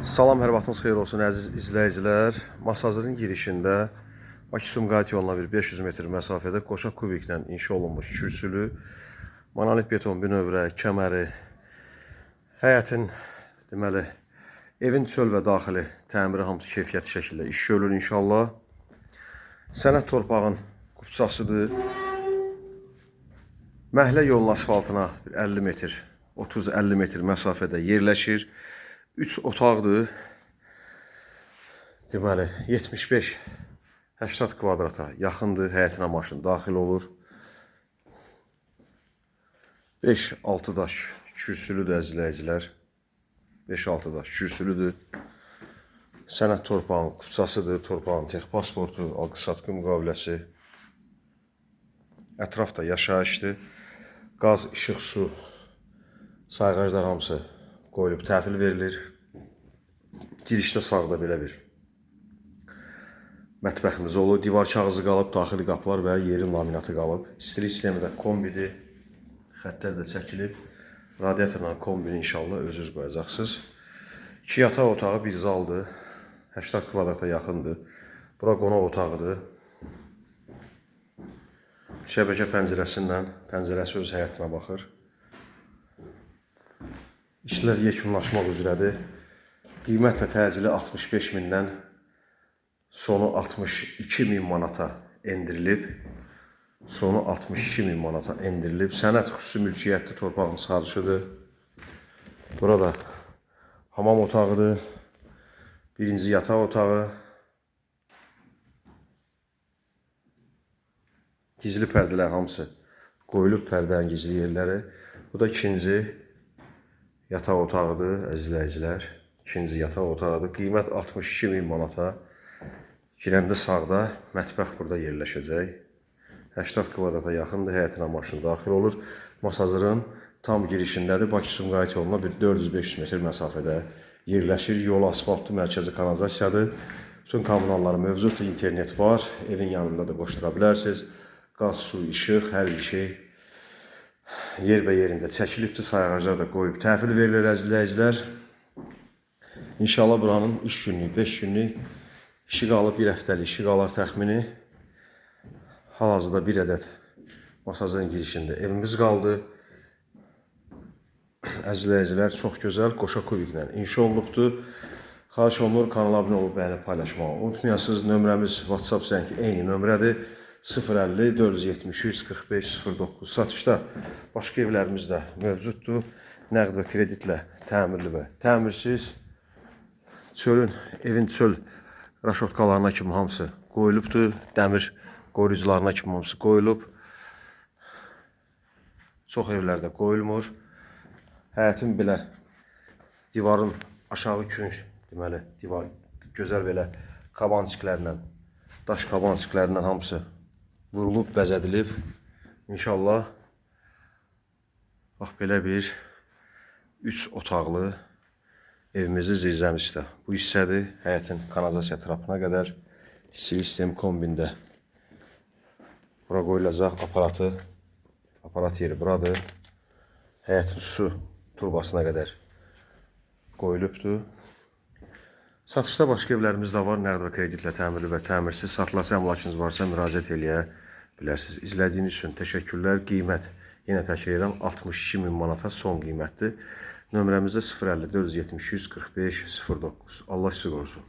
Salam, hər vaxtınız xeyir olsun əziz izləyicilər. Masazırın girişində Bakı-Sumqayıt yoluna bir 500 metr məsafədə qoşa kubiklə inşa olunmuş kürsülü, monolit beton bünövrə, kəməri, həyətin, deməli, evin çöl və daxili təmiri hamısı keyfiyyətli şəkildə iş görülür inşallah. Sənət torpağın qupçasıdır. Məhlə yolun asfaltına 50 metr, 30-50 metr məsafədə yerləşir. 3 otaqdır. Deməli, 75-80 kvadrata yaxındır. Həyətinə maşın daxil olur. 5-6 daş kürsülüdür əzizləyicilər. 5-6 daş kürsülüdür. Sənət torpağın qupçasıdır. Torpağın tex pasportu, alqı-satqı müqaviləsi. Ətrafda yaşayışdır. Qaz, işıq, su, sayğaclar hamısı qoyulub təhvil verilir. Girişdə sağda belə bir mətbəximiz olur. Divar kağızı qalıb, daxili qapılar və yerin laminatı qalıb. İstilik sistemi də kombidir. Xəttlər də çəkilib. Radiatorla kombini inşallah özünüz qoyacaqsınız. 2 yataq otağı, bir zaldır. 80 kvadrata yaxındır. Bura qonaq otağıdır. Şəbəkə pəncərəsindən, pəncərəsi öz həyətinə baxır. İşlər yekunlaşmaq üzrədir. Qiymət və təcili 65 mindən sonu 62 min manata endirilib. Sonu 62 min manata endirilib. Sənət xüsusi mülkiyyətli torpağın sarışıdır. Burada hamam otağıdır. Birinci yataq otağı. Gizli pərdələr hamısı qoyulub, pərdənin gizli yerləri. Bu da ikinci yataq otağıdır, əzizləyicilər. İkinci yataq otağıdır. Qiymət 62 min manata. Girəndə sağda mətbəx burada yerləşəcək. 80 kvadrata yaxındır, həyətinə maşın daxil olur. Masazırın tam girişindədir. Bakı-Sumqayıt yoluna bir 400-500 metr məsafədə yerləşir. Yol asfaltlı, mərkəzi kanalizasiyadır. Bütün kommunalları mövcuddur, internet var. Evin yanında da qoşdura bilərsiniz. Qaz, su, işıq, hər bir şey yer yerində çəkilibdir. Sayğaclar da qoyub təhvil verilir əzizləyicilər. İnşallah buranın iş günlük, 5 günlük işi qalıb, bir həftəlik işi qalar təxmini. Hal-hazırda bir ədəd Masazırın girişində evimiz qaldı. Əzizləyicilər, çox gözəl qoşa kubiklə inşa olunubdur. Xahiş olunur, kanala abunə olub, bəyənib paylaşmağı unutmayasınız. Nömrəmiz WhatsApp zəngi eyni nömrədir. 050 473 45 09. Satışda başqa evlərimiz də mövcuddur. Nəqd və kreditlə təmirli və təmirsiz. Çölün, evin çöl raşotkalarına kimi hamısı qoyulubdur. Dəmir qoruyucularına kimi hamısı qoyulub. Çox evlərdə qoyulmur. Həyətin belə divarın aşağı künc, deməli, divar gözəl belə kabançiklərlə, daş kabançiklərlə hamısı vurulub, bəzədilib. İnşallah bax belə bir 3 otaqlı evimizi zirzəmisdə. Bu hissədir. Həyətin kanalizasiya trapına qədər istilik sistemi kombində. Bura qoyulacaq aparatı. Aparat yeri buradır. Həyətin su turbasına qədər qoyulubdur. Satışda başqa evlərimiz də var. Nəqd və kreditlə təmirli və təmirsiz. Satılası əmlakınız varsa müraciət eləyə bilərsiniz. İzlədiyiniz üçün təşəkkürlər. Qiymət yenə təkrar edirəm, 62 min manata son qiymətdir. Nömrəmizdə 050 473 45 09. Allah sizi qorusun.